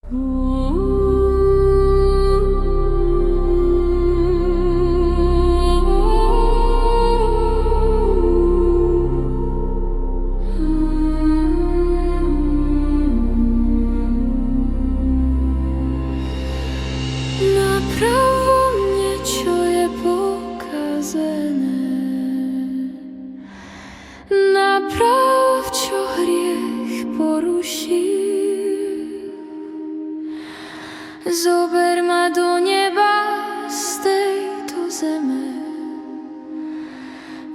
Naprav mne, čo je pokazené. Naprav, čo hriech porušil. Zober ma do neba z tejto zeme.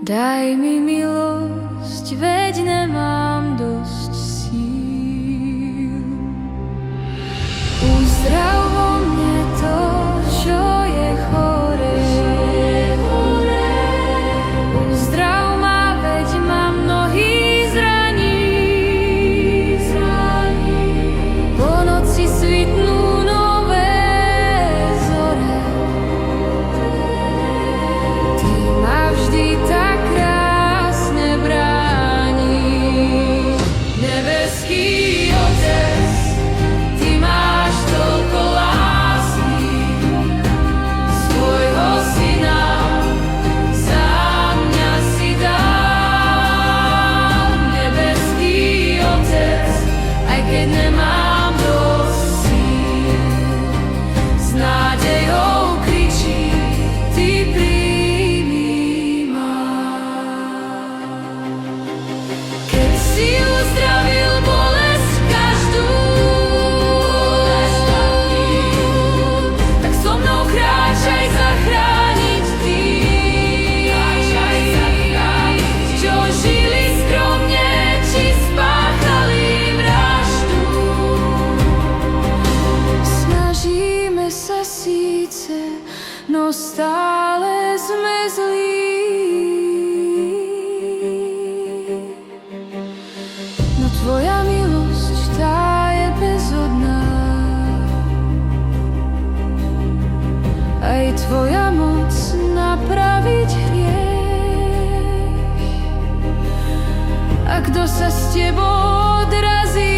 Daj mi milosť, veď nemám dosť síl. Uzdrav vo mne to, čo je choré. Uzdrav ma, veď ma mnohý zraní. Po noci svitnú nové zore. Ty ma vždy tak krásne brániš. Nebeský Otec, Ty máš toľko lásky, svojho Syna za mňa si dal. Nebeský Otec, aj keď nemám dosť síl, s nádejou kričí, Ty príjmi ma. Keď si uzdravil bolesť každú, tak so mnou kráčaj zachrániť Ty. Čo žili skromne, či spáchali vraždu. Snažíme sa síce, no stále sme zlí. No Tvoja milosť, tá je bezodná. Aj Tvoja moc napraviť hriech. A kto sa s Tebou odrazí,